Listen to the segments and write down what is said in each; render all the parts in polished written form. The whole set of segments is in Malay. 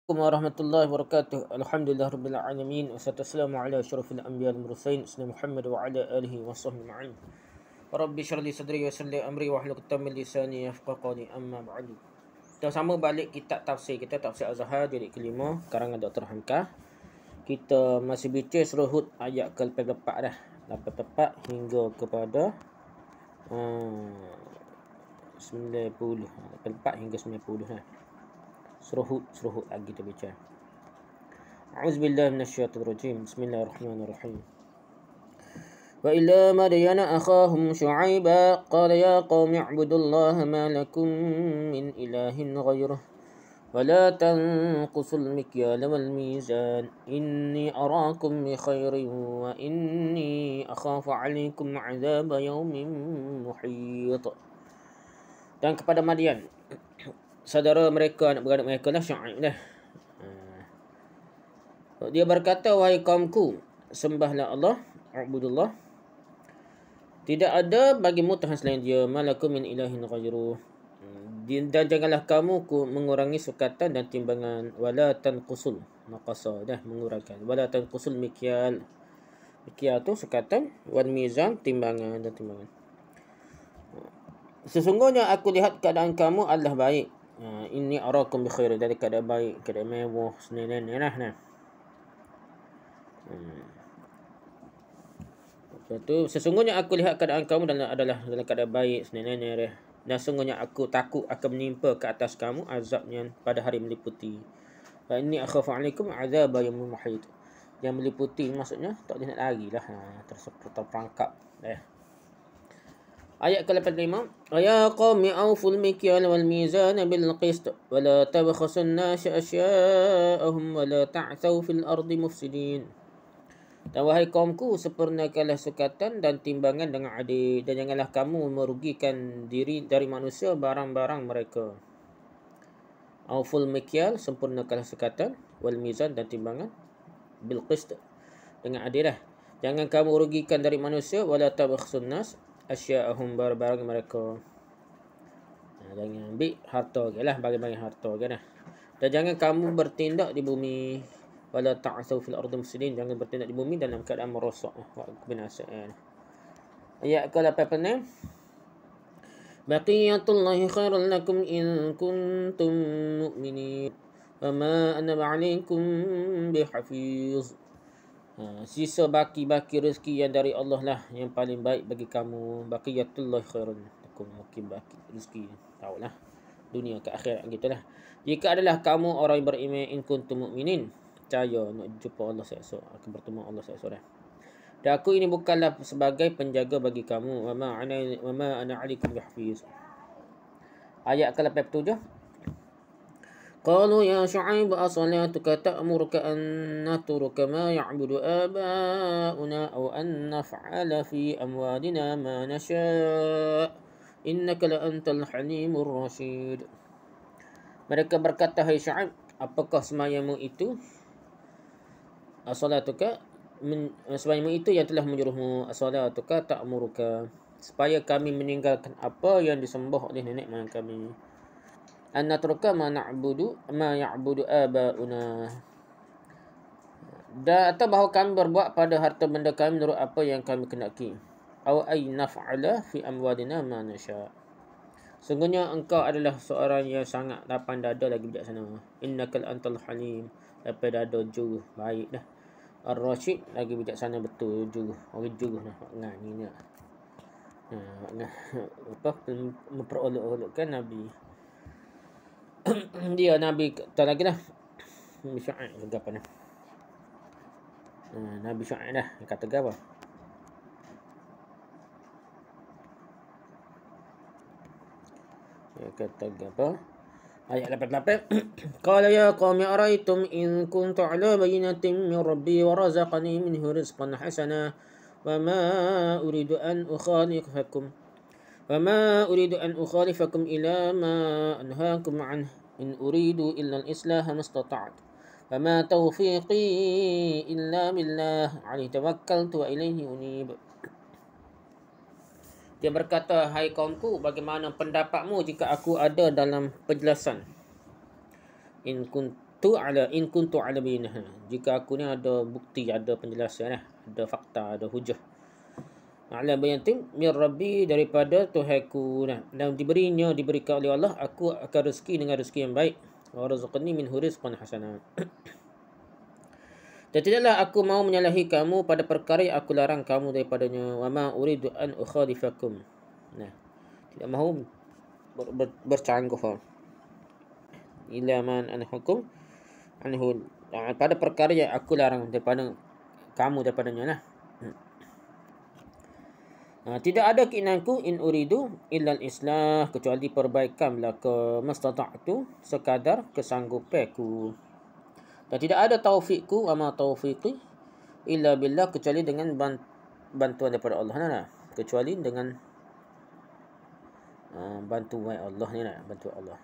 Warahmatullahi wabarakatuh. Alhamdulillah rabbil alamin. Wassalatu wassalamu ala asyrafil anbiya'i wal mursalin sayyidina Muhammad wa ala alihi washabbihi ma'in. Rabbi shrah li sadri wa yassir li amri wahlul 'uqdatam min lisani yafqahu qawli. Amma ba'du. Kita sama balik kitab tafsir kita, Tafsir Az-Zahar jilid kelima karangan Dr. Hamkah. Kita masih baca surah Hud ayat ke-84 dah. 84 hingga kepada 90. 84 hingga 90 dah. Surah Hud lagi kita baca. A'udzubillahi minasyaitonir rajim. Bismillahirrahmanirrahim. Wa ila madyana akhahum syu'aiba qala ya qaumi i'budullaha ma lakum min ilahin ghairuh wa la tanqusul mikyala wal mizan inni arakum bi khairin wa inni akhafu 'alaykum 'adzaba yawmin muhit. Dan kepada Madian, saudara mereka, anak beradik mereka lah, Syuaib lah. Dia berkata, wahai kaumku, sembahlah Allah, Abudullah. Tidak ada bagimu Tuhan selain dia, malakum min ilahin ghairuh. Dan janganlah kamu mengurangi sukatan dan timbangan, wala tanqusul, naqasa dah mengurangkan, wala tanqusul mikyal. Mikyal tu sukatan, wal mizan timbangan dan timbangan. Sesungguhnya aku lihat keadaan kamu adalah baik. Ini arakum bi khair, dari keadaan baik, keadaan mewah, senang lah. Lepas tu, sesungguhnya aku lihat keadaan kamu adalah dalam keadaan baik, senang lah. Dan sesungguhnya aku takut akan menimpa ke atas kamu azab yang pada hari meliputi. Wa inni akhafu 'alaikum 'adzaba yawmin muhit. Yang meliputi maksudnya tak boleh nak lari lah, terperangkap. Ayat ke-85. Ya qaumi awful mikyal wal mizan bil qist wa la tabkhasun nas asya'ahum wa la ta'thaw fil ardi mufsidin. Dan wahai kaumku, sempurnakanlah sukatan dan timbangan dengan adil, dan janganlah kamu merugikan diri dari manusia barang-barang mereka. Awful mikyal, sempurnakanlah sukatan, wal mizan dan timbangan, bil qist, dengan adil lah. Jangan kamu rugikan dari manusia, wa la tabkhasun nas asya'ahum, barang-barang mereka. Jangan ambil harta ke lah, bagi-bagi harta ke lah. Dan jangan kamu bertindak di bumi, wala ta'thaw fil ardi mufsidin, jangan bertindak di bumi dalam keadaan merosak, kebinasaan. Ayat ke-86. Baqiyatullahi khairan lakum in kuntum mu'minin wa ma ana 'alaikum bihafiz. Sisa baki-baki rezeki yang dari Allah lah yang paling baik bagi kamu. Baqiyatullah khairan lakum, mungkin baki rezeki, tahulah, dunia ke akhirat gitulah. Jika adalah kamu orang yang beriman, in kuntum mu'minin, percaya nak jumpa Allah esok, akan bertemu Allah esok dah. Dan aku ini bukanlah sebagai penjaga bagi kamu. Wa ma ana 'alaikum bihafiz. Ayat ke-87. Qalu ya Syu'aib asalatuka ta'muruka an natruka ma ya'budu aba'una aw an naf'ala fi amwalina ma nasha' innaka la antal halimur rasyid. Mereka berkata, hai Syu'aib, apakah sembahyangmu itu, asalatuka, sembahyangmu itu yang telah menyuruhmu, asalatuka ta'muruka, supaya kami meninggalkan apa yang disembah oleh nenek moyang kami. An natruka ma ya'budu aba'una, dan atau bahawa kami berbuat pada harta benda kami menurut apa yang kami kendaki. Aw ay naf'ala fi amwalina ma nasha'. Sungguhnya engkau adalah seorang yang sangat lapang dada lagi bijaksana. Innakal antal halim, lapang dada jujur, baik dah. Ar-Rasyid, lagi bijaksana betul, jujur. Orang jujur lah makna ni nak. Makna apa, memperolok-olokkan Nabi. Dia Nabi tak lagi dah. Nabi Syuaib juga apa dah. Nabi Syuaib dah kata apa? Ya kata apa? Ayat 88. Qala ya qaumi araitum in kuntu ala bayyinatin min rabbi wa razaqani minhu rizqan hasana wa ma uridu an ukhalifakum ila ma anhaakum anhu in uridu illa al-islah mastata'tu wa ma tawfiqi illa billah alaihi tawakkaltu wa ilaihi unib. Dia berkata, hai kaumku, bagaimana pendapatmu jika aku ada dalam penjelasan? In ala in kuntu ala bayyinah. Jika aku ni ada bukti, ada penjelasan, ada fakta, ada hujah. Ala bayyinatin min rabbi, daripada Tuhanku. Dan diberikan oleh Allah, aku akan rezeki dengan rezeki yang baik. Wa razaqni minhu rizqan hasana. Dan tidaklah aku mau menyalahi kamu pada perkara yang aku larang kamu daripadanya. Wa ma uridu an ukhalifakum. Tidak mahu bercangguh. Ila man anhukum anhu, pada perkara yang aku larang daripada kamu daripadanya. Tidak ada keinginanku in uridu illa al-islah, kecuali perbaikan belaka, mastata'tu, sekadar kesanggupanku. Dan tidak ada taufikku, wa ma taufiqi illa billah, kecuali dengan bantuan daripada Allah. Kecuali dengan bantuan Allah ni, bantuan Allah.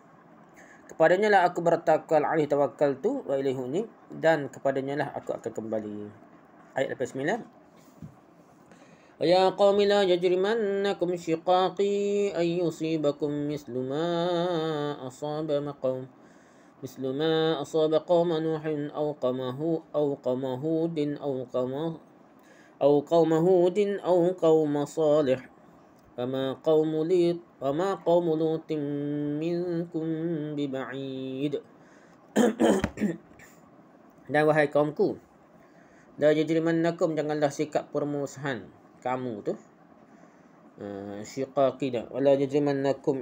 Kepadanya lah aku bertawakal, alaihi tawakkaltu wa ilaihi unib, dan kepadanya lah aku akan kembali. Ayat 89. Ya qaumi la yajrimannakum shiqaqi ay yusibakum mislu ma asaba qauma nuhin aw qauma hudin aw qauma salih. Wama qawmu lutin minkum biba'id. Dan wahai kaumku, la yajrimannakum, janganlah sikap permusuhan kamu tu, syiqaqina, wala yajrimannakum,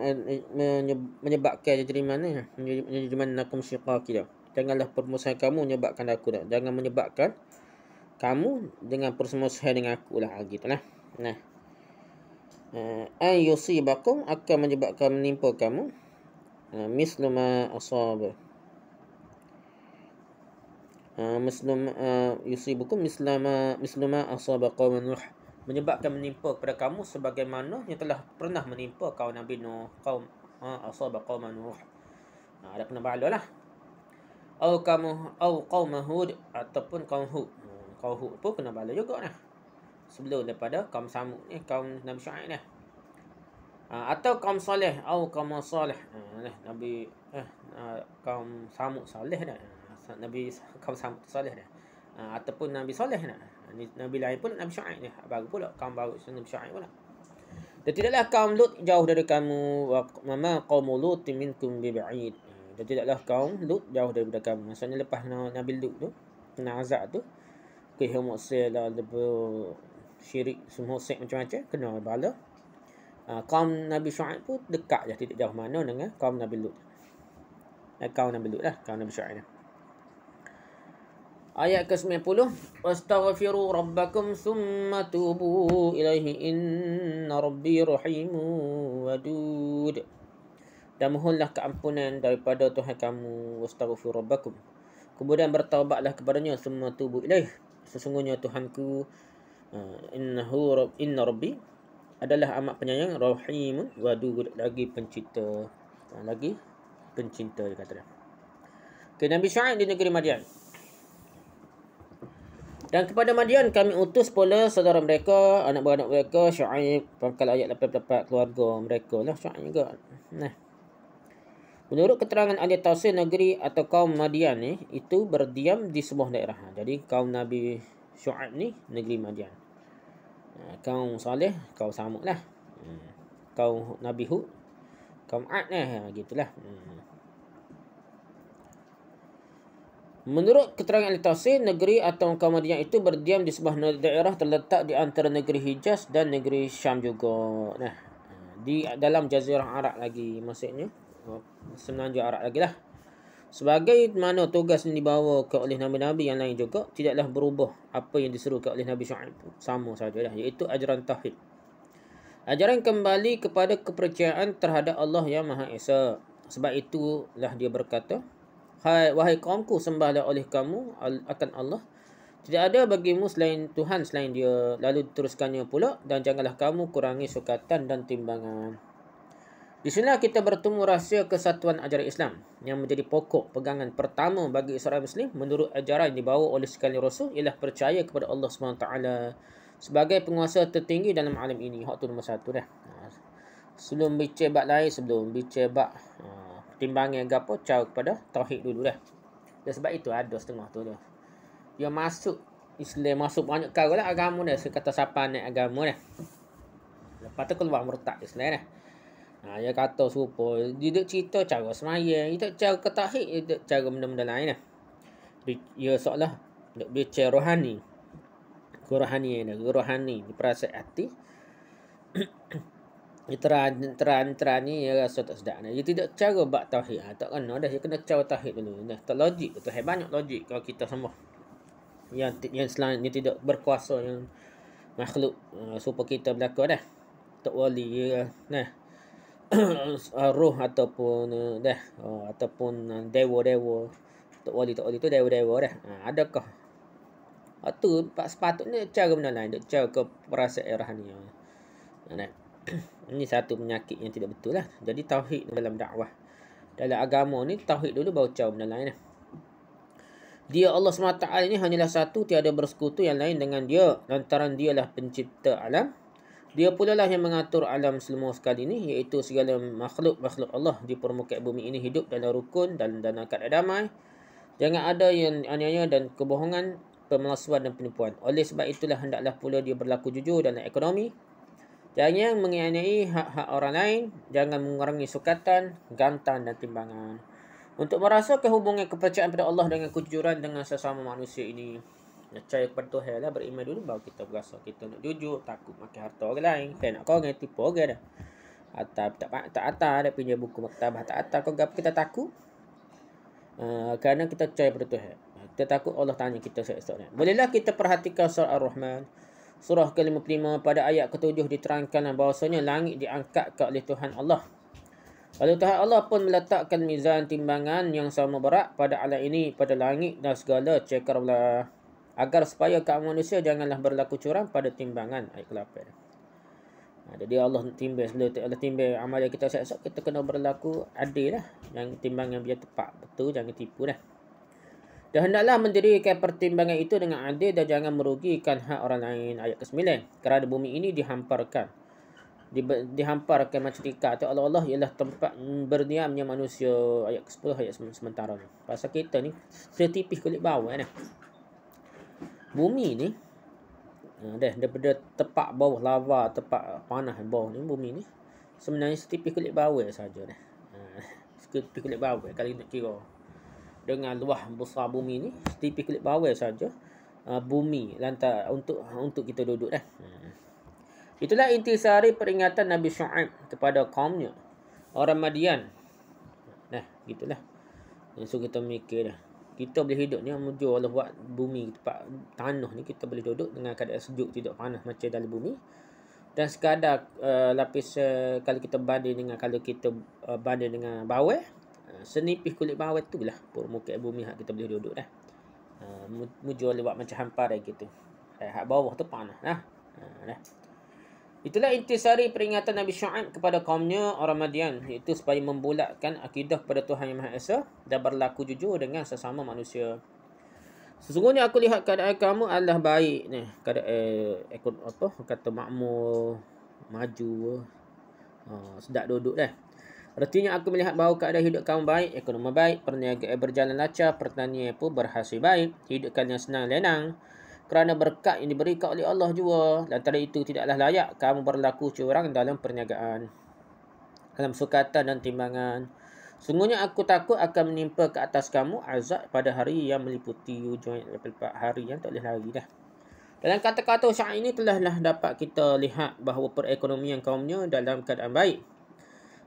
menyebabkan yajrimannakum syiqaqina, janganlah permusuhan kamu menyebabkan aku, jangan menyebabkan kamu dengan permusuhan dengan aku lah, gitulah. Ay yusibakum, akan menyebabkan menimpa kamu, mislu ma asaba, yusibukum mislu ma asaba qaum Nuh, menyebabkan menimpa kepada kamu sebagaimana yang telah pernah menimpa kaum Nabi Nuh, asaba qaum Nuh. Ada kena bala lah. Au qaum Hud, ataupun kaum Hud. Kaum Hud pun kena bala juga lah. Sebelum daripada kaum Samud ni, kaum Nabi Syuaib ni. Atau kaum Saleh, atau kaum Saleh, Nabi kaum Samud Saleh dah. Nabi kaum Samud Saleh dah. Ataupun Nabi Saleh dah. Nabi lain pun Nabi Syuaib ni. Baru pula kaum baru Nabi Syuaib pula. Dan tidaklah kaum Lut jauh dari kamu, wa ma qaum Lut minkum biba'id. Dan tidaklah kaum Lut jauh daripada kamu. Maksudnya lepas Nabi Lut tu kena azab tu, kehimusil lebih syirik, semua sek macam-macam kena bala. Kaum Nabi Syuaib pun dekat je, tidak jauh mana dengan kaum Nabi Lut. Kaum Nabi Lut lah, kaum Nabi Syuaib. Ayat ke-90. Wastaghfiru rabbakum thumma tubu ilaihi inna rabbi rahimun wadud. Dan mohonlah keampunan daripada Tuhan kamu. Wastaghfiru rabbakum, kemudian bertaubatlah kepadanya. Thumma tubu ilaihi, sesungguhnya Tuhanku, inna rabbi, adalah amat penyayang, rahimun wadud, lagi pencinta, dia kata. Nabi Syuaib di negeri Madian. Dan kepada Madian kami utus pula saudara mereka, anak beranak mereka, Syuaib. Pangkal ayat 88, keluarga mereka lah Syuaib juga. Menurut keterangan ahli tafsir, negeri atau kaum Madian ni itu berdiam di sebuah daerah. Jadi kaum Nabi Syuaib ni negeri Madian. Kaum Saleh, kaum Samud lah. Kaum Nabi Hud, kaum Ad lah, gitulah. Menurut keterangan ahli tafsir, negeri atau kaum Madian itu berdiam di sebuah daerah terletak di antara negeri Hijaz dan negeri Syam juga. Di dalam Jazirah Arab lagi, maksudnya semenanjung Arab lagi lah. Sebagai mana tugas yang dibawa ke oleh Nabi-Nabi yang lain juga, tidaklah berubah apa yang diserukan oleh Nabi Syuaib, sama saja lah, iaitu ajaran tauhid. Ajaran kembali kepada kepercayaan terhadap Allah yang Maha Esa. Sebab itulah dia berkata, wahai kaumku, sembahlah oleh kamu akan Allah. Tidak ada bagimu selain Tuhan selain dia. Lalu diteruskannya pula, dan janganlah kamu kurangi sukatan dan timbangan. Di sinilah kita bertemu rahsia kesatuan ajaran Islam yang menjadi pokok pegangan pertama bagi seorang Muslim menurut ajaran yang dibawa oleh sekalian Rasul, ialah percaya kepada Allah SWT sebagai penguasa tertinggi dalam alam ini. Hak tu nombor satu dah. Sebelum bicara bab lain, sebelum bicara bab timbangan ke apa, cara kepada tauhid dulu dah. Dan sebab itu ada setengah tu dia. Dia masuk Islam, masuk banyak kali lah agama dia. Saya kata siapa naik agama dia. Lepas tu keluar murtad Islam dah. Dia kata serupa. Dia duk cerita cara semayang. Dia cara ketahid. Dia duk cara benda-benda lain lah. Dia seolah duk bicara rohani. Rohani dia. Rohani. Di perasaan hati. Dia terang ni dia rasa tak sedap. Dia tidak cara bak tauhid. Tak kena dah. Dia kena cara tauhid dulu. Tak logik. Betul. Banyak logik kalau kita sembah. Yang selain dia tidak berkuasa yang makhluk supaya kita berlaku dah. Tak wali nah. Roh ataupun ataupun dewa-dewa. Tak wali tu dewa-dewa dah. Adakah itu sepatutnya cara benda lain, cara ke perasaan rohani. Nah. Ini satu penyakit yang tidak betul lah. Jadi tauhid dalam dakwah, dalam agama ni tauhid dulu baru cara benda lain lah. Dia Allah SWT ini hanyalah satu, tiada bersekutu yang lain dengan dia. Lantaran dialah pencipta alam. Dia pula lah yang mengatur alam semua sekali ini, iaitu segala makhluk-makhluk Allah di permukaan bumi ini hidup dalam rukun dan dalam keadaan damai. Jangan ada yang aniaya dan kebohongan, pemalsuan dan penipuan. Oleh sebab itulah hendaklah pula dia berlaku jujur dalam ekonomi. Jangan menganiayai hak-hak orang lain. Jangan mengurangi sukatan, gantan dan timbangan. Untuk merasakan hubungan kepercayaan pada Allah dengan kejujuran dengan sesama manusia ini. Percaya kepada Tuhan lah, beriman dulu baru kita berasa kita nak jujur, takut makan harta orang lain. Saya nak korang tipu orang dah. Tak atas dah pinjam buku maktabah tak atas. Kau gap kita takut? Kerana kita percaya pada Tuhan. Kita takut Allah tanya kita esok-esok. Bolehlah kita perhatikan surah Ar-Rahman. Surah ke-55 pada ayat ke-7 diterangkan bahawasanya langit diangkat oleh Tuhan Allah. Lalu Tuhan Allah pun meletakkan mizan timbangan yang sama berat pada alam ini, pada langit dan segala cakar agar supaya kaum manusia janganlah berlaku curang pada timbangan. Ayat ke-8. Jadi Allah timbang, sebelum Allah timbang amal yang kita esok, kita kena berlaku adil lah. Yang timbangan biar tepat, betul, jangan tipu dah. Dan hendaklah mendirikan pertimbangan itu dengan adil dan jangan merugikan hak orang lain. Ayat ke-9. Kerana bumi ini dihamparkan macam tika atau Allah ialah tempat berdiamnya manusia. Ayat ke-10 ayat sementara ni. Pasal kita ni setipis kulit bawah ni. Bumi ni daripada tepak bawah lava, tepak panas bawah ni, bumi ni sebenarnya setipis kulit bawah saja dah. Setipis kulit bawah kalau nak kira dengan luah besar bumi ni, setipis kulit bawah saja. Bumi lantar untuk kita duduk dah. Itulah intisari peringatan Nabi Syuaib kepada kaumnya, orang Madian. Gitulah. So kita mikir dah. Kita boleh hidup ni, mujur Allah buat bumi, tempat tanah ni kita boleh duduk dengan keadaan sejuk, tidak panas macam dalam bumi. Dan sekadar lapis kalau kita banding dengan bawah, senipis kulit bawah tu lah permukaan bumi hak kita boleh duduk dah. Mujur Allah buat macam hamparan gitu. Hak bawah tu panas lah. Itulah intisari peringatan Nabi Syuaib kepada kaumnya orang Madian, iaitu supaya membulatkan akidah kepada Tuhan Yang Maha Esa dan berlaku jujur dengan sesama manusia. Sesungguhnya aku lihat keadaan kamu adalah baik ni. Keadaan kata makmur, maju, sedap duduk dah. Artinya aku melihat bahawa keadaan hidup kamu baik, ekonomi baik, perniagaan berjalan lancar, pertanian pun berhasil baik, hidup kalian senang lenang. Kerana berkat yang diberikan oleh Allah jua. Lantaran itu tidaklah layak kamu berlaku curang dalam perniagaan, dalam sukatan dan timbangan. Sungguhnya aku takut akan menimpa ke atas kamu azab pada hari yang meliputi hujung 84 hari yang tak boleh lari dah. Dalam kata-kata syair ini telahlah dapat kita lihat bahawa perekonomian kaumnya dalam keadaan baik.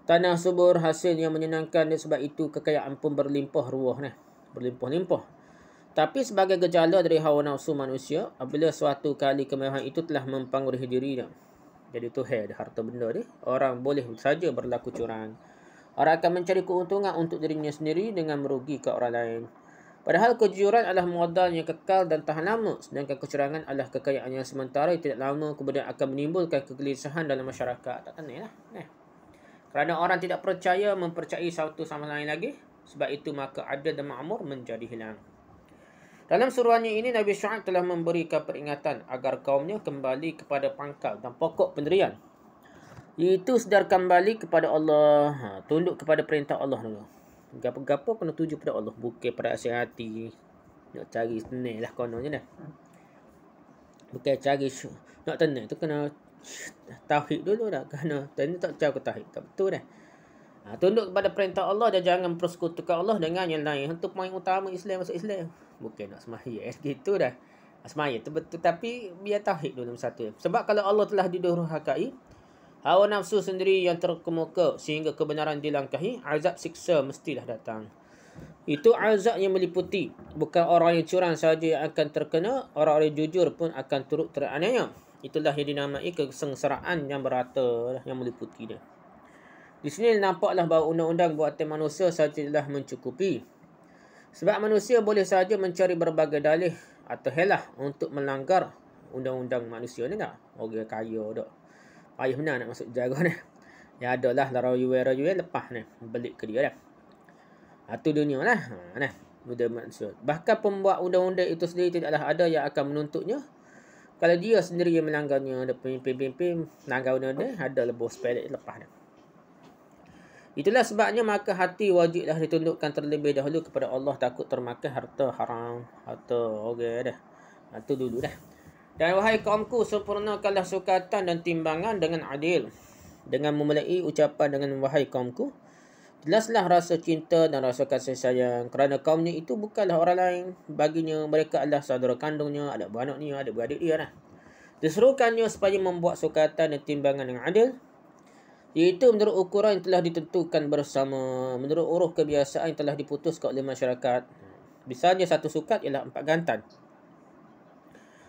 Tanah subur, hasil yang menyenangkan, dan sebab itu kekayaan pun berlimpah ruah dah. Berlimpah-limpah. Tapi sebagai gejala dari hawa nafsu manusia, apabila suatu kali kemewahan itu telah mempengaruhi diri dia, jadi Tuhan harta benda ni, orang boleh saja berlaku curang. Orang akan mencari keuntungan untuk dirinya sendiri dengan merugikan orang lain. Padahal kejujuran adalah modal yang kekal dan tahan lama, sedangkan kecurangan adalah kekayaan yang sementara yang tidak lama kemudian akan menimbulkan kegelisahan dalam masyarakat. Tak tenang lah. Kerana orang tidak mempercayai satu sama lain lagi, sebab itu maka adil dan makmur menjadi hilang. Dalam suruhannya ini, Nabi Syuaib telah memberikan peringatan agar kaumnya kembali kepada pangkal dan pokok pendirian, iaitu sedar kembali kepada Allah, tunduk kepada perintah Allah dulu. Gapo-gapo kena tuju pada Allah, bukan pada asal hati. Nak cari tenang lah kononnya dah. Bukan cari nak tenang tu kena tauhid dulu dah. Kena tenang tak cari tauhid. Tak betul dah. Tunduk kepada perintah Allah dan jangan persekutukan Allah dengan yang lain. Itu poin utama Islam masuk Islam. Bukan nak sembahyang gitu dah. Sembahyang tu betul, tapi biar tauhid dulu satu. Sebab kalau Allah telah didurhakai, hawa nafsu sendiri yang terkemuka sehingga kebenaran dilangkahi, azab siksa mestilah datang. Itu azab yang meliputi. Bukan orang yang curang saja yang akan terkena, orang-orang yang jujur pun akan turut teraniaya. Itulah yang dinamai kesengsaraan yang berata, yang meliputi dia. Di sini nampaklah bahawa undang-undang buatan manusia sajalah mencukupi. Sebab manusia boleh saja mencari berbagai dalih atau helah untuk melanggar undang-undang manusia ni tak. Orang kaya tak. Payah benar nak masuk jaga ni. Ya adalah rayu-rayu lepas ni. Belik ke dia dah. Itu dunia lah. Nah, mudah manusia. Bahkan pembuat undang-undang itu sendiri tidaklah ada yang akan menuntutnya. Kalau dia sendiri yang melanggarnya, ada pemimpin-pemimpin melanggar undang-undang, ada lebih sepelek lepas ni. Itulah sebabnya maka hati wajiblah ditundukkan terlebih dahulu kepada Allah, takut termakan harta haram, harta orang dah. Itu dulu dah. Dan wahai kaumku, sempurnakanlah sukatan dan timbangan dengan adil. Dengan memulai ucapan dengan wahai kaumku, jelaslah rasa cinta dan rasa kasih sayang. Kerana kaumnya itu bukanlah orang lain. Baginya mereka adalah saudara kandungnya, ada beranaknya, ada beradik dia dah. Diserukannya supaya membuat sukatan dan timbangan yang adil, iaitu menurut ukuran yang telah ditentukan bersama, menurut uruf kebiasaan yang telah diputuskan oleh masyarakat. Misalnya satu sukat ialah 4 gantan.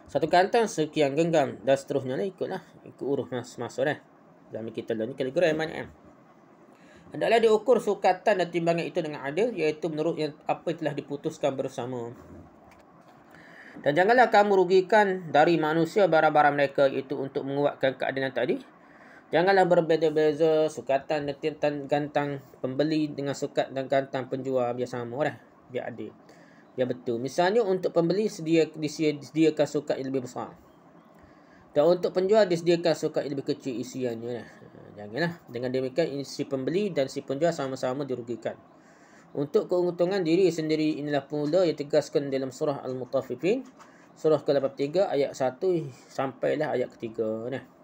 Satu gantan sekian genggam dan seterusnya lah, ikutlah. Ikut uruf masuk dah. Zaman kita lah ni kilogram banyak kan. Hendaklah diukur sukatan dan timbangan itu dengan adil, iaitu menurut apa yang telah diputuskan bersama. Dan janganlah kamu rugikan dari manusia barang-barang mereka, iaitu untuk menguatkan keadilan tadi. Janganlah berbeza-beza sukatan dan gantang pembeli dengan sukat dan gantang penjual. Biar sama dah. Biar adil. Biar betul. Misalnya untuk pembeli disediakan sukat yang lebih besar. Dan untuk penjual disediakan sukat yang lebih kecil isiannya dah. Janganlah. Dengan demikian si pembeli dan si penjual sama-sama dirugikan. Untuk keuntungan diri sendiri inilah pula yang tegaskan dalam surah Al-Mutaffifin. Surah ke-83 ayat 1 sampailah ayat ketiga. Nah.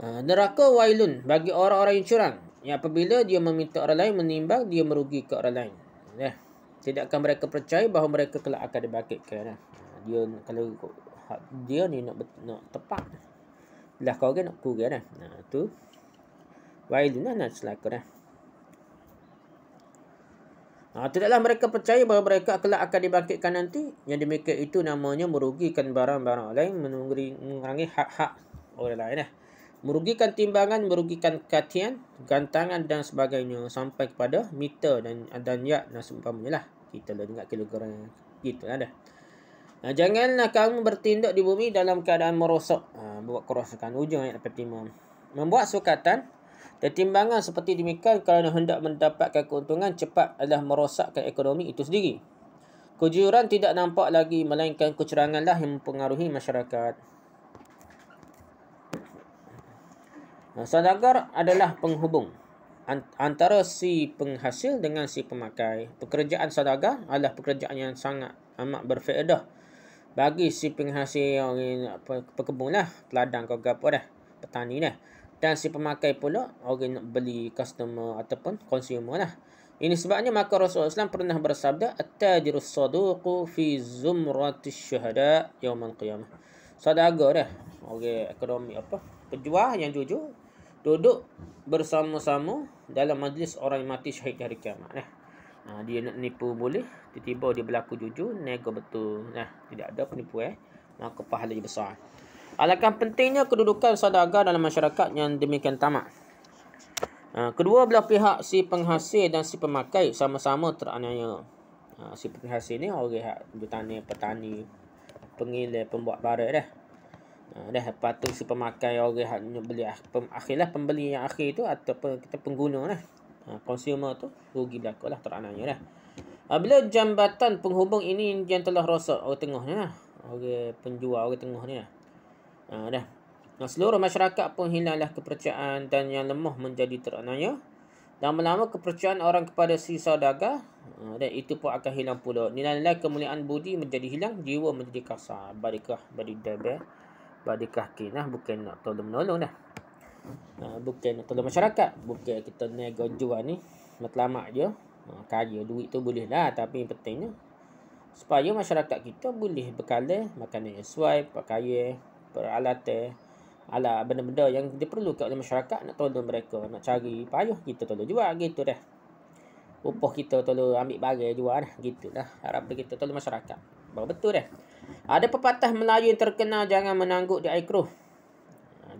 Neraka wailun bagi orang-orang yang curang, yang apabila dia meminta orang lain menimbang, dia merugikan orang lain. Tidakkah mereka percaya bahawa mereka kelak akan dibangkitkan? Dia kalau dia ni nak tepat lah, kau kan nak kurang dah. Tu wailun lah, nak celaka dah. Tidaklah mereka percaya bahawa mereka kelak akan dibangkitkan nanti. Yang demikian itu namanya merugikan barang-barang lain, mengurangi hak-hak orang lain dah. Merugikan timbangan, merugikan katian, gantangan dan sebagainya, sampai kepada meter dan yard dan seumpamanya lah. Kita dah dengar kilogram. Gitulah dah. Janganlah kamu bertindak di bumi dalam keadaan merosak. Buat kerosakan. Ujung ayat 85. Membuat sukatan dan timbangan seperti demikian kerana hendak mendapatkan keuntungan cepat adalah merosakkan ekonomi itu sendiri. Kejujuran tidak nampak lagi, melainkan kecuranganlah yang mempengaruhi masyarakat. Saudagar adalah penghubung antara si penghasil dengan si pemakai. Pekerjaan saudagar adalah pekerjaan yang sangat amat berfaedah bagi si penghasil, orang pekebun lah, peladang kau gapo dah, petani dah. Dan si pemakai pula orang nak beli, customer ataupun consumer lah. Ini sebabnya maka Rasulullah SAW pernah bersabda, at-tajirus saduqu fi zumratis syuhada yaumal qiyamah. Saudagar dah, orang ekonomi penjual yang jujur duduk bersama-sama dalam majlis orang yang mati syahid di hari kiamat. Dia nak nipu boleh, tiba-tiba dia berlaku jujur, nego betul. Tidak ada penipuan, maka pahalanya besar. Alangkah pentingnya kedudukan saudagar dalam masyarakat yang demikian tamak. Kedua belah pihak, si penghasil dan si pemakai, sama-sama teraniaya. Si penghasil ni orang petani, pengilir, pembuat barang dah. Lepas tu si pemakai orang yang beli akhirlah, pembeli yang akhir tu ataupun kita pengguna lah, consumer tu rugi belaka lah, terananya dah. Bila jambatan penghubung ini yang telah rosak, orang tengah ni lah, orang penjual, orang tengah ni lah, seluruh masyarakat pun hilanglah kepercayaan dan yang lemah menjadi teranaya. Lama-lama kepercayaan orang kepada si saudagar dan itu pun akan hilang pula. Nilai-nilai kemuliaan budi menjadi hilang, jiwa menjadi kasar. Badikah badikah kinah bukan nak tolong menolong dah. Bukan nak tolong masyarakat, bukan kita nego jual ni matlamat je. Kaya duit tu boleh lah, tapi yang pentingnya supaya masyarakat kita boleh berkala makanan yang sesuai, pakaian, peralatan, ala benda-benda yang diperlukan oleh masyarakat, nak tolong mereka, nak cari payah kita tolong jual gitu dah. Upah kita tolong ambil barang jual dah, gitulah harap kita tolong masyarakat. Baru betul dah. Ada pepatah Melayu yang terkenal, jangan menangguk di air keruh.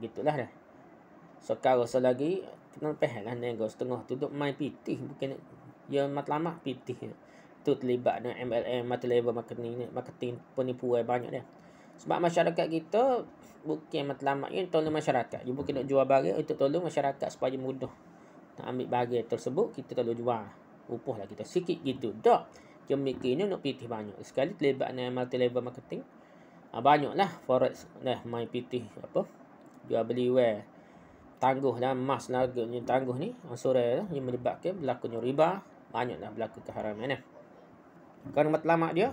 Gitulah dah. Sekarang selagi kena lah nego setengah tu duk main pitih, bukan ya matlamat pitih. Tu terlibat dengan MLM, multi-level marketing penipuan banyak dah. Sebab masyarakat kita bukan matlamat yang tolong masyarakat. Dia bukan nak jual barang untuk tolong masyarakat supaya mudah nak ambil barang tersebut, kita tolong jual. Upah lah kita sikit gitu. Tak. Dia mikirnya nak pitih banyak. Sekali terlibat dengan multi-level marketing. Banyaklah forex dah main pitih apa? Jual beli ware. Tangguh lah emas lah yang tangguh ni. Ansuran lah yang menyebabkan berlakunya riba. Banyaklah berlaku keharaman dah. Kerana matlamat dia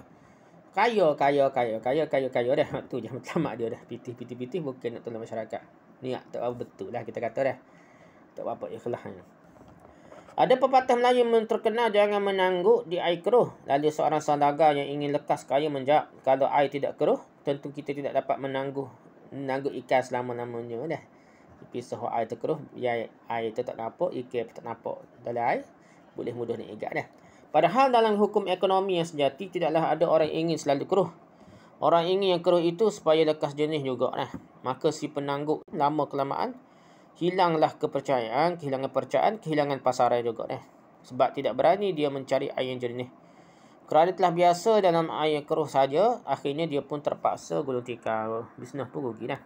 kaya dah. Tu je matlamat dia dah. Pitih bukan nak tolong masyarakat. Niat tak betul lah kita kata dah. Tak apa ikhlas. Ada pepatah Melayu yang terkenal, jangan menangguk di air keruh. Lalu seorang saudagar yang ingin lekas kaya menjawab, kalau air tidak keruh, tentu kita tidak dapat menangguk ikan selama-lamanya dah. Pisah air terkeruh, biar air itu tak nampak, ikan tak nampak dalam air, boleh mudah nak ikat dah. Padahal dalam hukum ekonomi yang sejati, tidaklah ada orang yang ingin selalu keruh. Orang ingin yang keruh itu supaya lekas jenis juga dah. Maka si penangguk lama kelamaan hilanglah kepercayaan, kehilangan pasaran juga dah. Sebab tidak berani dia mencari air yang jernih. Kerana telah biasa dalam air keruh saja, akhirnya dia pun terpaksa gulung tikar. Bisnes pun rugi dah.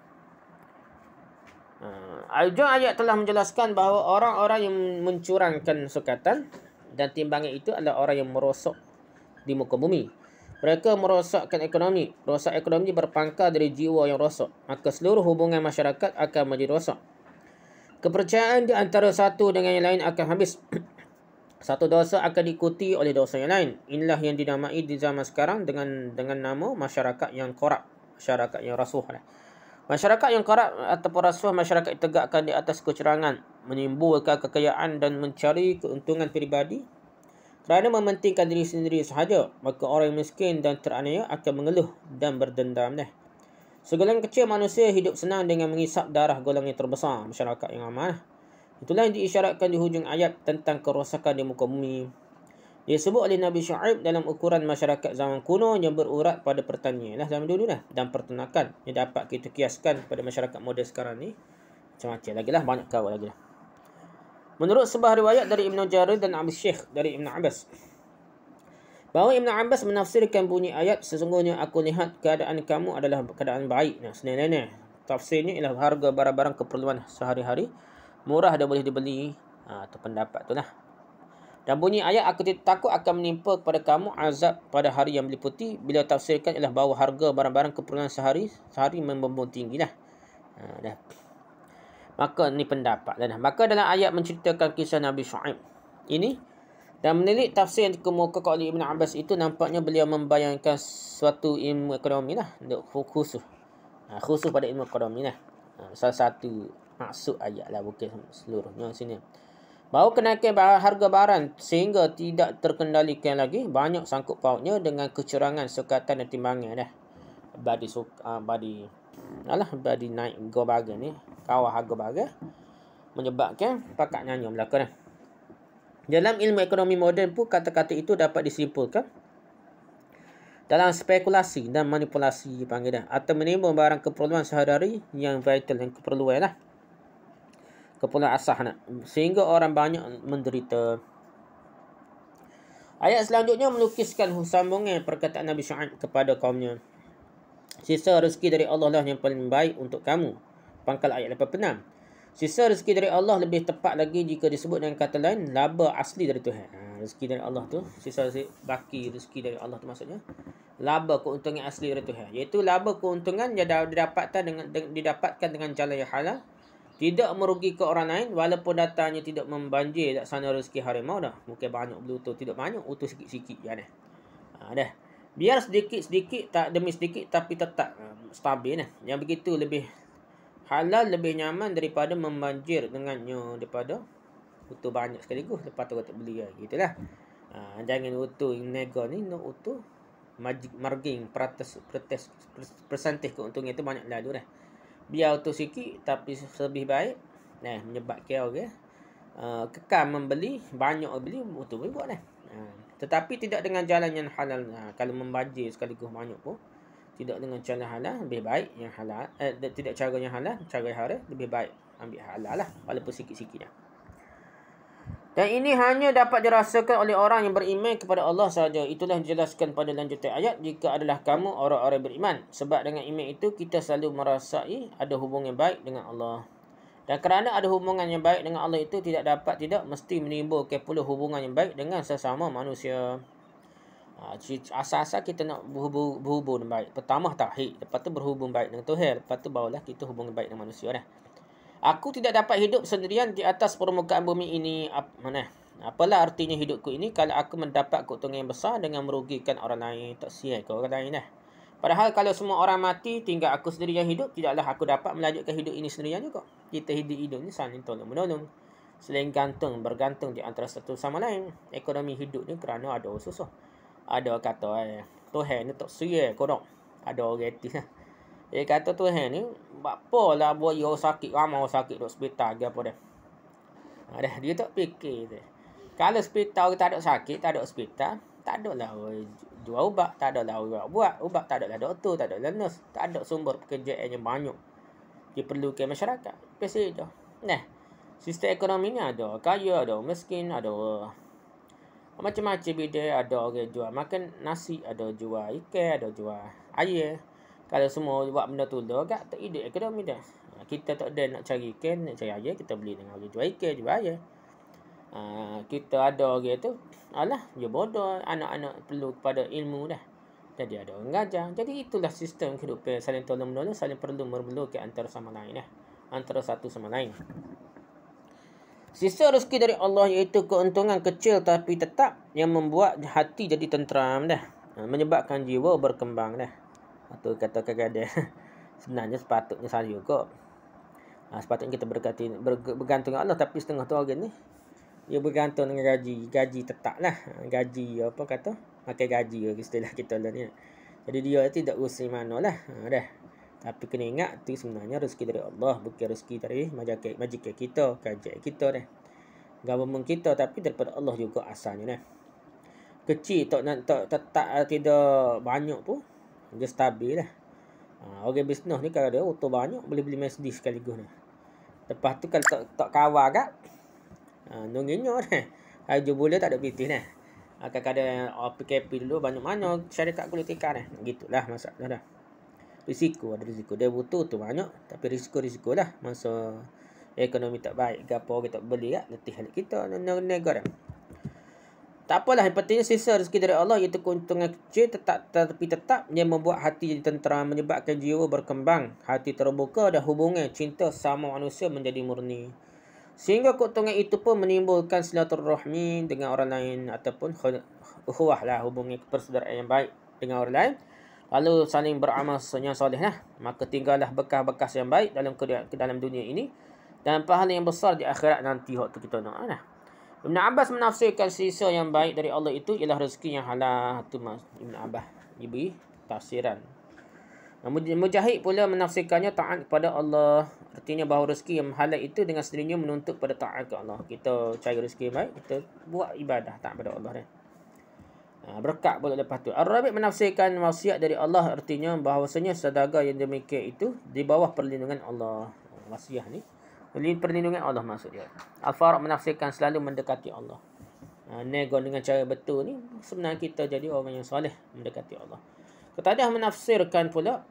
Ayat telah menjelaskan bahawa orang-orang yang mencurangkan sukatan dan timbangan itu adalah orang yang merosok di muka bumi. Mereka merosakkan ekonomi. Rosak ekonomi berpangkal dari jiwa yang rosak. Maka seluruh hubungan masyarakat akan menjadi rosak. Kepercayaan di antara satu dengan yang lain akan habis. Satu dosa akan diikuti oleh dosa yang lain. Inilah yang dinamai di zaman sekarang dengan nama masyarakat yang korup, masyarakat yang rasuah. Masyarakat yang korup ataupun rasuah, masyarakat ditegakkan di atas kecurangan, menimbulkan kekayaan dan mencari keuntungan peribadi kerana mementingkan diri sendiri sahaja. Maka orang yang miskin dan teraniaya akan mengeluh dan berdendam. Segolongan kecil manusia hidup senang dengan mengisap darah golongan yang terbesar, masyarakat yang aman. Itulah yang diisyaratkan di hujung ayat tentang kerosakan di muka bumi. Disebut oleh Nabi Syuaib dalam ukuran masyarakat zaman kuno yang berurat pada pertanian zaman dulu dan pertunakan, yang dapat kita kiaskan pada masyarakat moden sekarang ni. Macam-macam lagi lah, banyak kau lagi lah. Menurut sebuah riwayat dari Ibn Jarir dan Abi Syekh dari Ibn Abbas, bahawa Ibn Abbas menafsirkan bunyi ayat, sesungguhnya aku lihat keadaan kamu adalah keadaan baik. Senang-senang. Tafsirnya ialah harga barang-barang keperluan sehari-hari murah dan boleh dibeli. Itu pendapat tu lah. Dan bunyi ayat, aku takut akan menimpa kepada kamu azab pada hari yang meliputi. Bila tafsirkan ialah bahawa harga barang-barang keperluan sehari membumbung tinggi lah. Maka ni pendapat lah. Maka dalam ayat menceritakan kisah Nabi Syuaib ini, dan menilik tafsir yang dikemukakan oleh Ibn Abbas itu, nampaknya beliau membayangkan suatu ilmu ekonomi lah. Khusus pada ilmu ekonomi lah. Salah satu maksud ayat lah, bukan seluruhnya sini. Bahawa kenaikan harga barang sehingga tidak terkendalikan lagi, banyak sangkut pautnya dengan kecurangan sukatan dan timbangan dah. Badi naik harga barang ni, kawal harga barang, menyebabkan pakat nyanyi berlaku dah. Dalam ilmu ekonomi moden pun kata-kata itu dapat disimpulkan dalam spekulasi dan manipulasi panggil dah, atau menimbul barang keperluan sehari-hari yang vital, yang keperluan lah, keperluan asah sehingga orang banyak menderita. Ayat selanjutnya melukiskan sambungan perkataan Nabi Syuaib kepada kaumnya. Sisa rezeki dari Allah lah yang paling baik untuk kamu. Pangkal ayat 86. Sisa rezeki dari Allah lebih tepat lagi jika disebut dengan kata lain, laba asli dari Tuhan. Rezeki dari Allah tu, sisa baki rezeki dari Allah tu maksudnya laba keuntungan asli dari Tuhan, iaitu laba keuntungan yang didapatkan dengan jalan yang halal, Tidak merugikan orang lain walaupun datanya tidak membanjir laksana rezeki harimau dah. Mungkin banyak belutur, tidak banyak, utuh sikit-sikit ya dah. Dah. Biar sedikit-sedikit tak demi sedikit tapi tetap stabil nah. Yang begitu lebih halal, lebih nyaman daripada membanjir dengannya daripada utuh banyak sekaligus lepas tu kata beli lagi. Gitulah. Jangan utuh nego ni nak utuh margin persentif keuntungan itu banyak lalu dah. Biar utuh sikit tapi lebih baik. Nah, menyebabkan orang kekal membeli, banyak beli, utuh juga dah. Tetapi tidak dengan jalan yang halal. Kalau membajir sekaligus banyak pun tidak dengan cara halal, lebih baik yang halal. Tidak cara yang halal, cara haram lebih baik ambil halal lah walaupun sikit-sikit dah. Dan ini hanya dapat dirasakan oleh orang yang beriman kepada Allah sahaja. Itulah dijelaskan pada lanjutan ayat. Jika adalah kamu orang-orang beriman. Sebab dengan iman itu kita selalu merasai ada hubungan baik dengan Allah. Dan kerana ada hubungan yang baik dengan Allah itu tidak mesti menimbulkan pula hubungan yang baik dengan sesama manusia. Asal-asal kita nak berhubung baik. Pertama tauhid. Lepas tu berhubung baik dengan Tuhan. Lepas tu barulah kita hubungan baik dengan manusia dah. Aku tidak dapat hidup sendirian di atas permukaan bumi ini. Apalah artinya hidupku ini kalau aku mendapat keuntungan yang besar dengan merugikan orang lain. Tak sial ke orang lain dah. Padahal kalau semua orang mati, tinggal aku sendiri yang hidup, tidaklah aku dapat melanjutkan hidup ini sendirian juga. Kita hidup ni saling tolong-menolong. Selain bergantung di antara satu sama lain. Ekonomi hidup ni kerana ada susah. Ada kata, Tuhan ni tak sial korang. Ada orang etis lah. Dia kata Tuhan ni, apa lah buat orang sakit, ramai orang sakit duduk hospital ke apa dah. Dia tak fikir tu. Kalau hospital tak ada sakit, tak ada hospital, tak ada lah jual ubat, tak ada lah buat ubat, tak ada lah doktor, tak ada lah nurse, tak ada sumber pekerjaan yang banyak diperlukan masyarakat. Pasti je. Nah, sistem ekonomi ni ada kaya, ada miskin, ada macam-macam bidang. Ada orang jual makan nasi, ada jual ikan, ada jual air. Kalau semua buat benda tu tak hidup ekonomi dah. Kita tak ada nak cari ikan, nak cari air, kita beli dengan orang jual ikan, jual air. Kita ada orang tu, dia bodoh, anak-anak perlu kepada ilmu dah. Jadi ada orang ngajar. Jadi itulah sistem kehidupan, saling tolong-menolong, saling perlu memerlukan antara sama lain dah. Antara satu sama lain. Sisa rezeki dari Allah iaitu keuntungan kecil tapi tetap yang membuat hati jadi tenteram dah. Menyebabkan jiwa berkembang dah. Atau kata kadang-kadang sebenarnya sepatutnya saya kok. Sepatutnya kita bergantung dengan Allah, tapi setengah tu orang ni dia bergantung dengan gaji tetap lah. Gaji apa kata? Makan gaji istilah kita lah ni. Jadi dia tidak urusan mana lah. Dah. Tapi kena ingat tu sebenarnya rezeki dari Allah, bukan rezeki dari majikan kita, kerajaan kita dah. Government kita, tapi daripada Allah juga asalnya dah. Kecil tak tidak banyak pun dia stabil lah. Orang bisnes ni kalau dia auto banyak boleh beli Mercedes sekaligus ni. Lepas tu kalau tak kawal kat nunggunya dah. Haju boleh tak ada bisnes dah. Kadang-kadang PKP dulu banyak mana syarikat boleh tekan dah. Gitulah masalah dah. Risiko ada risiko. Dia butuh tu banyak tapi risiko lah masa ekonomi tak baik ke apa orang tak beli kat letih halik kita negara dah. Tak apalah, yang pentingnya sisa rezeki dari Allah iaitu keuntungan kecil tetapi tetap yang membuat hati jadi tenteram, menyebabkan jiwa berkembang, hati terbuka dan hubungan cinta sama manusia menjadi murni. Sehingga keuntungan itu pun menimbulkan silaturahmi dengan orang lain ataupun ukhuwah lah, hubungan persaudaraan yang baik dengan orang lain. Lalu saling beramal yang soleh lah. Maka tinggallah bekas-bekas yang baik dalam dunia ini dan pahala yang besar di akhirat nanti waktu kita nak lah. Ibn Abbas menafsirkan sisa yang baik dari Allah itu ialah rezeki yang halal. Itu Ibn Abbas diberi tafsiran. Mujahid pula menafsirkannya taat kepada Allah. Artinya bahawa rezeki yang halal itu dengan sendirinya menuntut pada taat kepada Allah. Kita cari rezeki yang baik, kita buat ibadah taat kepada Allah. Berkat pula lepas tu. Ar-Rabi' menafsirkan wasiat dari Allah. Artinya bahawasanya sedekah yang demikian itu di bawah perlindungan Allah. Wasiat ni perlindungan Allah maksudnya. Al-Faruq menafsirkan selalu mendekati Allah. Nego dengan cara betul ni sebenarnya kita jadi orang yang soleh mendekati Allah. Qatadah menafsirkan pula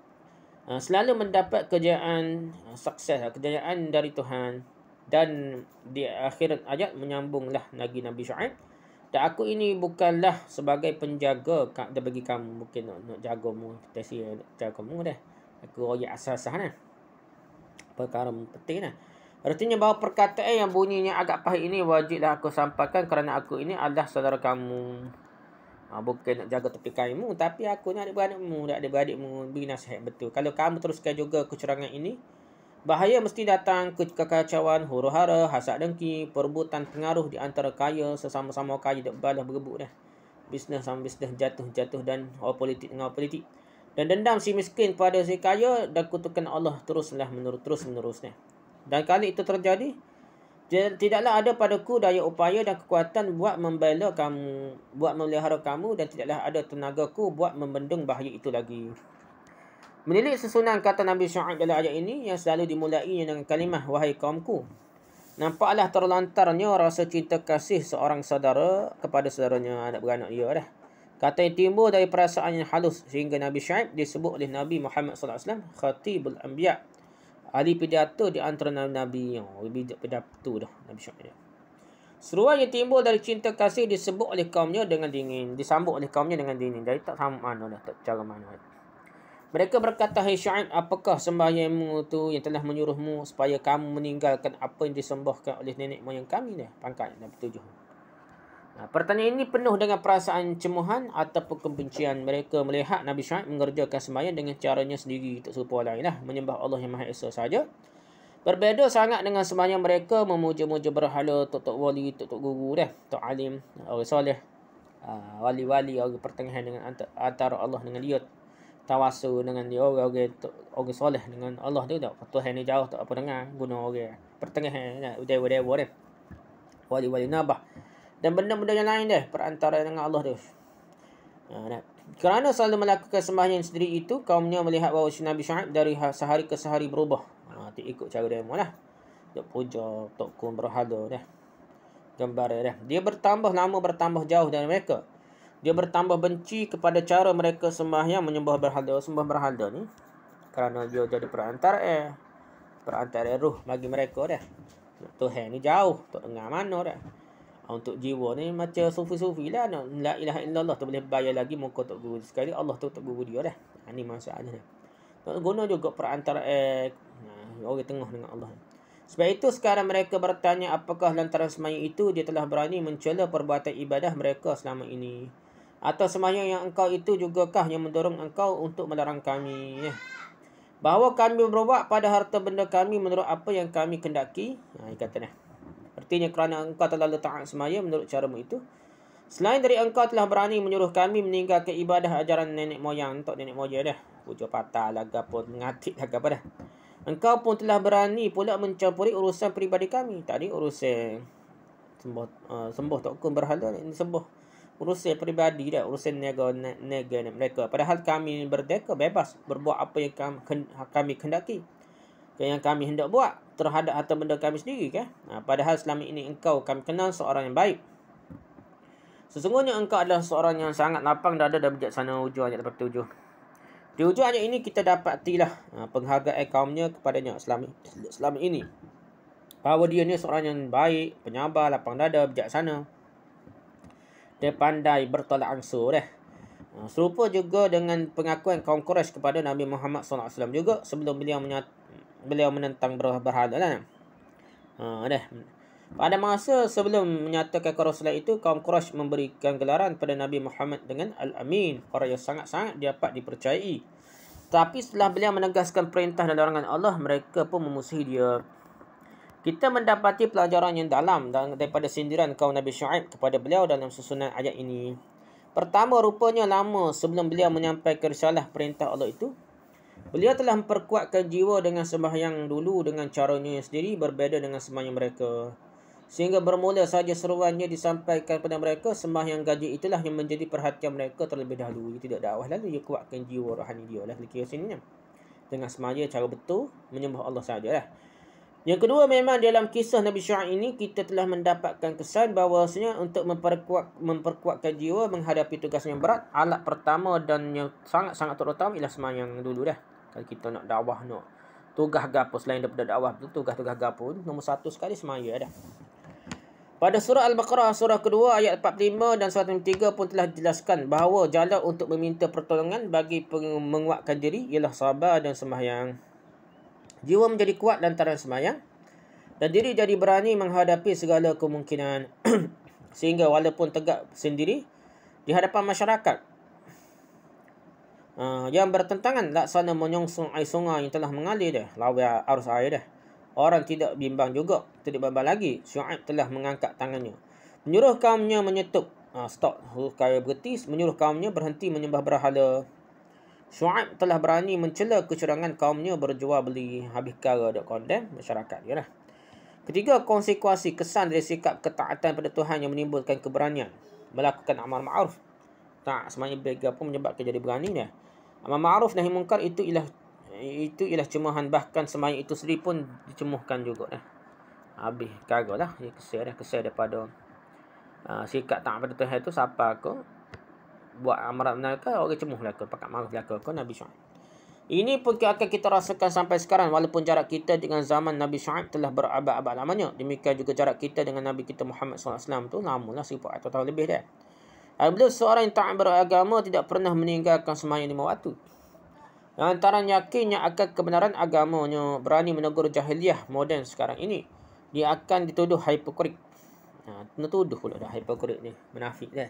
selalu mendapat kejayaan sukses, kejayaan dari Tuhan. Dan di akhir ayat menyambunglah lagi Nabi Syuaib. Dan aku ini bukanlah sebagai penjaga bagi kamu, mungkin nak jagamu, kita jaga kamu dah. Aku royak asas-asas lah. Perkara penting lah. Artinya bahawa perkataan yang bunyinya agak pahit ini wajiblah aku sampaikan kerana aku ini adalah saudara kamu. Bukan nak jaga tepi kainmu, tapi aku ni adik-beradikmu, adik-beradikmu beri nasihat betul. Kalau kamu teruskan juga kecurangan ini, bahaya mesti datang kekacauan, huru-hara, hasad dengki, perebutan pengaruh di antara kaya, sesama-sama kaya tak balas berebut dah. Bisnes sama bisnes jatuh-jatuh dan orang politik dengan orang politik. Dan dendam si miskin pada si kaya dan kutukan Allah terus-menerus dah. Dan kali itu terjadi, tidaklah ada padaku daya upaya dan kekuatan buat membela kamu, buat memelihara kamu, dan tidaklah ada tenagaku buat membendung bahaya itu lagi. Menilik susunan kata Nabi Syuaib dalam ayat ini yang selalu dimulainya dengan kalimah wahai kaumku. Nampaklah terlantarnya rasa cinta kasih seorang saudara kepada saudaranya, anak beranak dia dah. Kata yang timbul dari perasaan yang halus sehingga Nabi Syuaib disebut oleh Nabi Muhammad SAW Khatibul Anbiya, ahli pidato di antara Nabi. Pidato dah Nabi Syuaib. Seruan yang timbul dari cinta kasih disebut oleh kaumnya dengan dingin, disambut oleh kaumnya dengan dingin. Jadi tak sama mana dah, tak cara mana. Mereka berkata, hai Syuaib, apakah sembahyangmu tu yang telah menyuruhmu supaya kamu meninggalkan apa yang disembahkan oleh nenek moyang kami dah? Pangkat Nabi 7. Pertanyaan ini penuh dengan perasaan cemuhan ataupun kebencian. Mereka melihat Nabi Syuaib mengerjakan sembahyang dengan caranya sendiri, tak serupa lain lah, menyembah Allah yang Maha Esa saja. Berbeza sangat dengan sembahyang mereka memuja-muja berhala, tok wali, tok guru dah, tok alim, orang soleh, wali-wali, orang pertengahan dengan antara Allah dengan dia, tawasul dengan dia, orang soleh dengan Allah tu tak. Tuhan ni jauh tak apa dengar, guna orang pertengahan nak dewa-dewa dah, wali-wali nabah dan benda-benda yang lain dah perantara dengan Allah tu. Kerana selalu melakukan sembahyang sendiri itu, kaumnya melihat bahawa Nabi Syuaib dari sehari ke sehari berubah. Tak ikut cara demo lah, tak puja, tak kun berhala dah, gambar dah. Dia bertambah lama, bertambah jauh dari mereka. Dia bertambah benci kepada cara mereka sembahyang menyembah berhala. Sembah berhala ni kerana dia jadi perantara ruh bagi mereka dah. Tuhan ni jauh, tak dengar mana dah. Untuk jiwa ni macam sufi-sufi lah. La ilaha illallah tu boleh bayar lagi muka tok guru sekali. Allah tu tok guru dia dah. Ini masalahnya. Tak guna juga perantara orang tengah dengan Allah. Sebab itu sekarang mereka bertanya, apakah lantaran sembahyang itu dia telah berani mencela perbuatan ibadah mereka selama ini? Atau sembahyang yang engkau itu jugakah yang mendorong engkau untuk melarang kami? Bahawa kami berbuat pada harta benda kami menurut apa yang kami kendaki. Kata dah. Artinya kerana engkau terlalu taat sembahyang menurut caramu itu. Selain dari engkau telah berani menyuruh kami meninggalkan ibadah ajaran nenek moyang. Untuk nenek moyang dah. Puja patah laga pun mengatik laga apa dah. Engkau pun telah berani pula mencampuri urusan peribadi kami. Tadi urusan sembah tak kun berhala ni, sembah urusan peribadi dah, urusan nega mereka. Padahal kami berdeka bebas berbuat apa yang kami kehendaki, yang kami hendak buat terhadap harta benda kami sendiri kan. Padahal selama ini engkau kami kenal seorang yang baik. Sesungguhnya engkau adalah seorang yang sangat lapang dada dan bijaksana. Hujung ayat 87. Di hujung ayat ini kita dapatilah penghargaan kaumnya kepadanya selama ini. Bahawa dia ni seorang yang baik, penyabar, lapang dada, bijaksana. Dia pandai bertolak ansur dah. Serupa juga dengan pengakuan kaum Quraisy kepada Nabi Muhammad SAW juga sebelum beliau menentang berhala lah. Pada masa sebelum menyatakan Rasulullah itu, kaum Quraisy memberikan gelaran pada Nabi Muhammad dengan Al-Amin, orang yang sangat-sangat dapat dipercayai. Tapi setelah beliau menegaskan perintah dan larangan Allah, mereka pun memusuhi dia. Kita mendapati pelajaran yang dalam daripada sindiran kaum Nabi Syuaib kepada beliau dalam susunan ayat ini. Pertama, rupanya lama sebelum beliau menyampaikan risalah perintah Allah itu, beliau telah memperkuatkan jiwa dengan sembahyang dulu dengan caranya sendiri berbeza dengan sembahyang mereka. Sehingga bermula saja seruannya disampaikan kepada mereka, sembahyang gaji itulah yang menjadi perhatian mereka terlebih dahulu. Ia tidak dakwah lalu, ia kuatkan jiwa rohani dia lah. Kira sini dengan sembahyang cara betul, menyembah Allah sajalah. Yang kedua, memang dalam kisah Nabi Syuaib ini kita telah mendapatkan kesan bahawasanya untuk memperkuatkan jiwa menghadapi tugas yang berat, alat pertama dan yang sangat-sangat terutama ialah sembahyang dulu dah. Kalau kita nak dakwah, nak tugas gapo selain daripada dakwah tu, tugas-tugas gapo nombor satu sekali sembahyang dah. Pada surah Al-Baqarah surah kedua ayat 45 dan 103 pun telah dijelaskan bahawa jalan untuk meminta pertolongan bagi menguatkan diri ialah sabar dan sembahyang. Jiwa menjadi kuat lantaran sembahyang. dan diri jadi berani menghadapi segala kemungkinan. Sehingga walaupun tegak sendiri di hadapan masyarakat yang bertentangan laksana menyongsong air sungai yang telah mengalir dah, lawan arus air dah. Orang tidak bimbang juga, tidak bimbang lagi. Syuaib telah mengangkat tangannya, menyuruh kaumnya menyetuk. Stop, kaya berhenti, menyuruh kaumnya berhenti menyembah berhala. Syuaib telah berani mencela kecurangan kaumnya berjual beli, habis kara dok kondem masyarakat dia lah. Ketiga, konsekuensi kesan dari sikap ketaatan pada Tuhan yang menimbulkan keberanian melakukan amal ma'ruf. Tak semuanya bega pun menyebabkan jadi berani dia. Amal ma'ruf nahi munkar itu ialah cemohan, bahkan sembahyang itu sendiri pun dicemuhkan juga dah. Habis kagaklah dia kesal daripada sikap taat pada Tuhan itu. Siapa ko buat amaran benar orang cemuh lah ko, pakat marah lah ko Nabi Syuaib. Ini pun akan kita rasakan sampai sekarang, walaupun jarak kita dengan zaman Nabi Syuaib telah berabad-abad lamanya. Demikian juga jarak kita dengan Nabi kita Muhammad SAW tu lamalah 1400 tahun lebih dah. Beliau seorang yang taat beragama, tidak pernah meninggalkan sembahyang 5 waktu. Antara yakinnya akan kebenaran agamanya, berani menegur jahiliyah moden sekarang ini. Dia akan dituduh hipokrit. Tuduh pula dah hipokrit ni, munafik dah.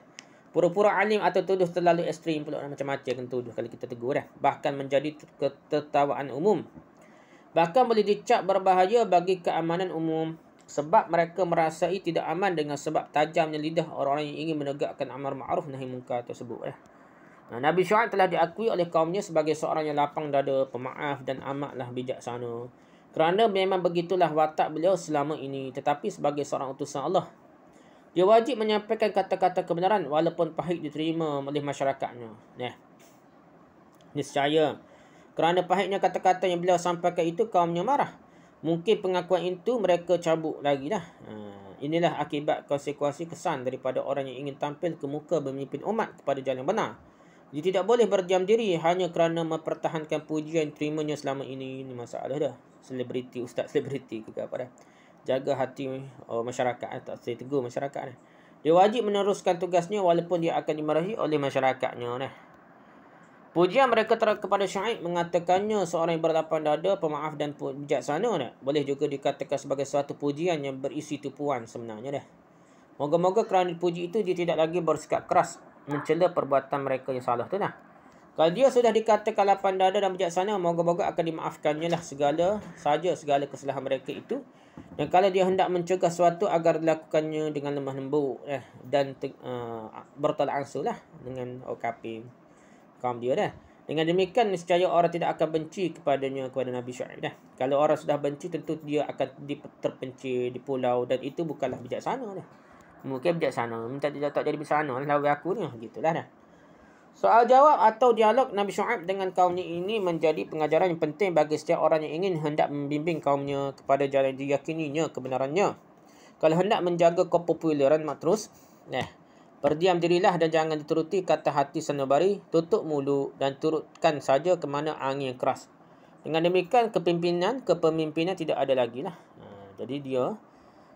Pura-pura alim atau tuduh terlalu ekstrim pula, macam-macam kan tuduh kalau kita tegur dah. Bahkan menjadi ketertawaan umum. Bahkan boleh dicap berbahaya bagi keamanan umum. Sebab mereka merasai tidak aman dengan sebab tajamnya lidah orang-orang yang ingin menegakkan amar ma'ruf nahi munkar tersebut dah. Nabi Syuaib telah diakui oleh kaumnya sebagai seorang yang lapang dada, pemaaf dan amatlah bijaksana. Kerana memang begitulah watak beliau selama ini. Tetapi sebagai seorang utusan Allah, dia wajib menyampaikan kata-kata kebenaran walaupun pahit diterima oleh masyarakatnya. Niscaya kerana pahitnya kata-kata yang beliau sampaikan itu, kaumnya marah. Mungkin pengakuan itu mereka cabut lagi dah. Inilah akibat konsekuensi kesan daripada orang yang ingin tampil ke muka memimpin umat kepada jalan yang benar. Dia tidak boleh berdiam diri hanya kerana mempertahankan pujian yang terimanya selama ini. Ini masalah dah. Selebriti, ustaz selebriti ke apa dah. Jaga hati masyarakat, tak saya tegur masyarakat ni. Dia wajib meneruskan tugasnya walaupun dia akan dimarahi oleh masyarakatnya ni. Pujian mereka kepada Syuaib mengatakannya seorang yang berlapang dada, pemaaf dan bijaksana ni. Boleh juga dikatakan sebagai suatu pujian yang berisi tipuan sebenarnya dah. Moga-moga kerana dipuji itu dia tidak lagi bersikap keras mencela perbuatan mereka yang salah tu nah. Kalau dia sudah dikatakan lapang dada dan bijaksana, moga-moga akan dimaafkannya lah segala kesalahan mereka itu. Dan kalau dia hendak mencegah sesuatu agar dilakukannya dengan lemah lembut dan bertolak ansur lah dengan OKP kaum dia dah. Dengan demikian niscaya orang tidak akan benci kepada Nabi Syuaib dah. Kalau orang sudah benci, tentu dia akan terpencil di pulau, dan itu bukanlah bijaksana dah. Mungkin bijaksana, minta dia tak jadi bijaksana lah aku ni, gitulah dah. Soal jawab atau dialog Nabi Syuaib dengan kaumnya ini menjadi pengajaran yang penting bagi setiap orang yang ingin hendak membimbing kaumnya kepada jalan diyakininya kebenarannya. Kalau hendak menjaga kepopuleran terus, berdiam dirilah dan jangan dituruti kata hati sanubari, tutup mulut dan turutkan saja ke mana angin yang keras. Dengan demikian kepemimpinan tidak ada lagi lah. Jadi dia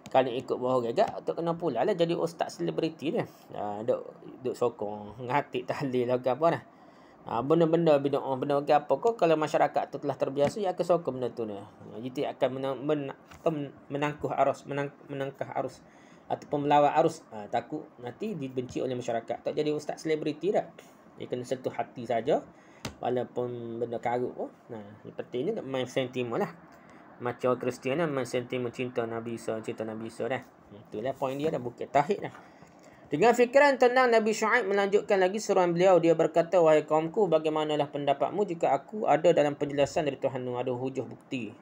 kalau ikut bawah gagak, tu kena pula lah jadi ustaz selebriti dia. Duk sokong, ngatik tahlil lah ke apa dah. Benda-benda bid'ah, benda ke apa kau, kalau masyarakat tu telah terbiasa, ia akan sokong benda tu dah. Jadi akan menangkah arus ataupun melawan arus. Takut nanti dibenci oleh masyarakat. Tak jadi ustaz selebriti dah. Dia kena sentuh hati saja walaupun benda karut pun. Yang penting ni tak main sentimen lah. Macam Kristian lah, sentimen cinta Nabi Isa dah. Itulah poin dia dah, bukit tahid dah. Dengan fikiran tenang, Nabi Syuaib melanjutkan lagi seruan beliau. Dia berkata, wahai kaumku, bagaimanalah pendapatmu jika aku ada dalam penjelasan dari Tuhanmu, ada hujah bukti.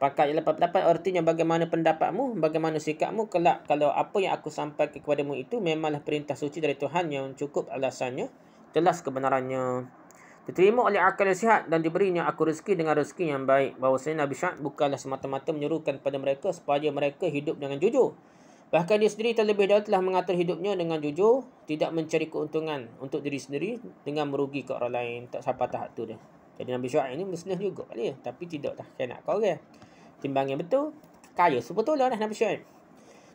Pakai dapat artinya bagaimana pendapatmu, bagaimana sikapmu kelak kalau apa yang aku sampaikan kepadamu itu memanglah perintah suci dari Tuhan yang cukup alasannya, jelas kebenarannya, diterima oleh akal yang sihat dan diberinya aku rezeki dengan rezeki yang baik. Bahawasanya Nabi Syuaib bukanlah semata-mata menyerukan kepada mereka supaya mereka hidup dengan jujur. Bahkan dia sendiri terlebih dahulu telah mengatur hidupnya dengan jujur, tidak mencari keuntungan untuk diri sendiri dengan merugi ke orang lain. Tak siapa tahap tu dia. Jadi Nabi Syuaib ini bisnes juga dia, tapi tidaklah kena kau orang. Timbangnya betul, kaya sebetulnya dah Nabi Syuaib.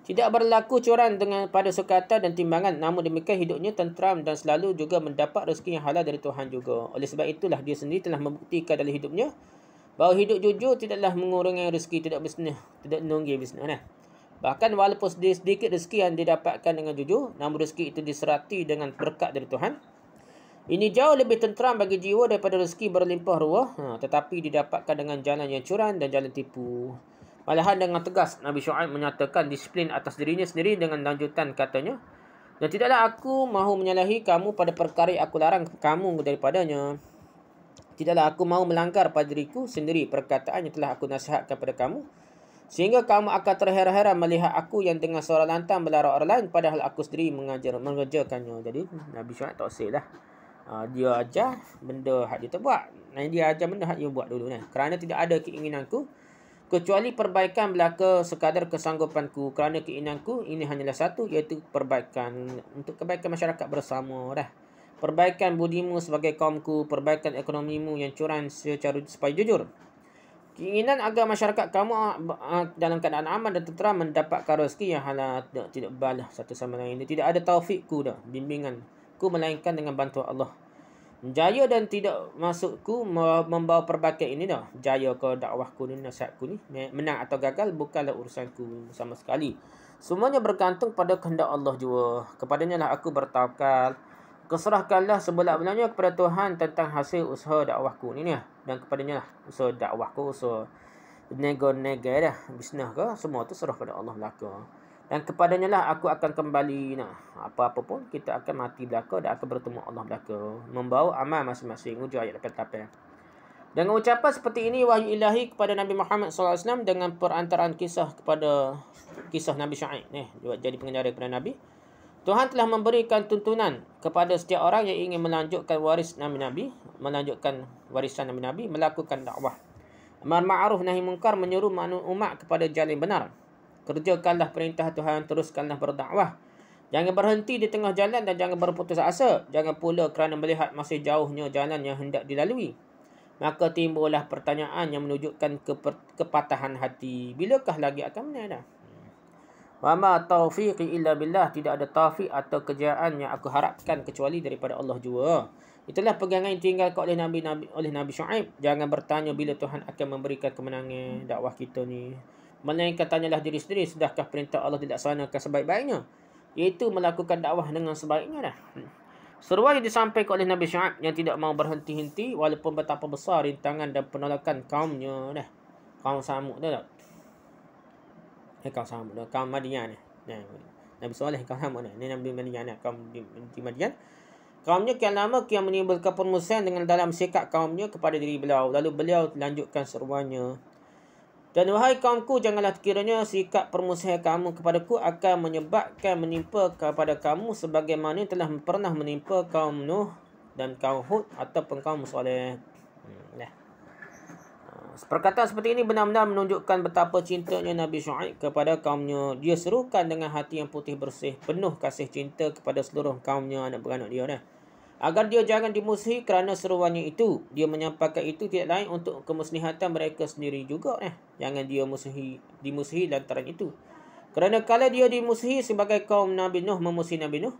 Tidak berlaku curang pada sukatan dan timbangan. Namun demikian hidupnya tenteram dan selalu juga mendapat rezeki yang halal dari Tuhan juga. Oleh sebab itulah dia sendiri telah membuktikan dalam hidupnya Bahawa hidup jujur tidaklah mengurangi rezeki, tidak bisnes, tidak menunggi bisnes. Nah. Bahkan walaupun sedikit rezeki yang didapatkan dengan jujur, namun rezeki itu diserati dengan berkat dari Tuhan. Ini jauh lebih tenteram bagi jiwa daripada rezeki berlimpah ruah, tetapi didapatkan dengan jalan yang curang dan jalan tipu. Malahan dengan tegas, Nabi Syuaib menyatakan disiplin atas dirinya sendiri dengan lanjutan katanya, dan tidaklah aku mahu menyalahi kamu pada perkara yang aku larang kamu daripadanya. Tidaklah aku mahu melanggar pada diriku sendiri perkataan yang telah aku nasihatkan pada kamu, sehingga kamu akan terheran-heran melihat aku yang dengan suara lantang melarang orang lain, padahal aku sendiri mengerjakannya. Jadi Nabi Syuaib tak silap. Dia ajar benda hak dia tak buat. Dia ajar benda hak dia buat dulu. Kerana tidak ada keinginanku kecuali perbaikan belaka sekadar kesanggupanku. Kerana keinginanku ini hanyalah satu, iaitu perbaikan untuk kebaikan masyarakat bersama. Perbaikan budimu sebagai kaumku, perbaikan ekonomimu yang curang secara supaya jujur. Keinginan agar masyarakat kamu dalam keadaan aman dan tentera mendapatkan rezeki yang halal, tidak balah satu sama lain. Tidak ada taufikku dah, bimbinganku melainkan dengan bantuan Allah. Jaya dan tidak masukku membawa perbaikan ini dah. Jaya ke dakwahku ni, nasihatku ni, menang atau gagal bukanlah urusanku sama sekali. Semuanya bergantung pada kehendak Allah jua. Kepadanya lah aku bertawakal. Keserahkanlah sebenar-benarnya kepada Tuhan tentang hasil usaha dakwahku ni. Dan kepadanya lah usaha dakwahku, usaha nego-nego dah, bisnes ke, semua tu serah pada Allah belaka. Dan kepadanya lah aku akan kembali. Apa-apa pun kita akan mati belaka dan akan bertemu Allah belaka, membawa amal masing-masing. Ujar ayat 88. Dengan ucapan seperti ini, wahyu ilahi kepada Nabi Muhammad SAW dengan perantaraan kisah Nabi Syuaib jadi pengendara kepada Nabi. Tuhan telah memberikan tuntunan kepada setiap orang yang ingin melanjutkan warisan Nabi-Nabi, melakukan dakwah. Amar ma'ruf nahi munkar, menyuruh umat kepada jalan benar. Kerjakanlah perintah Tuhan, teruskanlah berdakwah. Jangan berhenti di tengah jalan dan jangan berputus asa. Jangan pula kerana melihat masih jauhnya jalan yang hendak dilalui, maka timbullah pertanyaan yang menunjukkan kepatahan hati. Bilakah lagi akan menang? Wa ma taufiqi illa billah, tidak ada taufik atau kejayaan yang aku harapkan kecuali daripada Allah jua. Itulah pegangan yang ditinggalkan oleh Nabi Syuaib. Jangan bertanya bila Tuhan akan memberikan kemenangan dakwah kita ni. Melainkan tanyalah diri sendiri, sudahkah perintah Allah dilaksanakan sebaik-baiknya, iaitu melakukan dakwah dengan sebaiknya dah. Seruan yang disampaikan oleh Nabi Syuaib yang tidak mau berhenti-henti walaupun betapa besar rintangan dan penolakan kaumnya dah. Kaum Samud dah. Kaum Samud dah, kaum Madian ni. Nabi Saleh kaum Samud ni, Nabi Madian kaum di Madian. Kaumnya kian lama kian menimbulkan permusuhan dengan dalam sikap kaumnya kepada diri beliau. Lalu beliau lanjutkan seruannya. Dan wahai kaumku, janganlah kiranya sikap permusuhan kamu kepadaku akan menyebabkan menimpa kepada kamu sebagaimana telah pernah menimpa kaum Nuh dan kaum Hud ataupun kaum Saleh. Perkataan seperti ini benar-benar menunjukkan betapa cintanya Nabi Syuaib kepada kaumnya. Dia serukan dengan hati yang putih bersih, penuh kasih cinta kepada seluruh kaumnya, anak beranak dia agar dia jangan dimusuhi kerana seruannya itu. Dia menyampaikan itu tidak lain untuk kemaslahatan mereka sendiri juga. Jangan dia dimusuhi lantaran itu. Kerana kalau dia dimusuhi sebagai kaum Nabi Nuh memusuhi Nabi Nuh,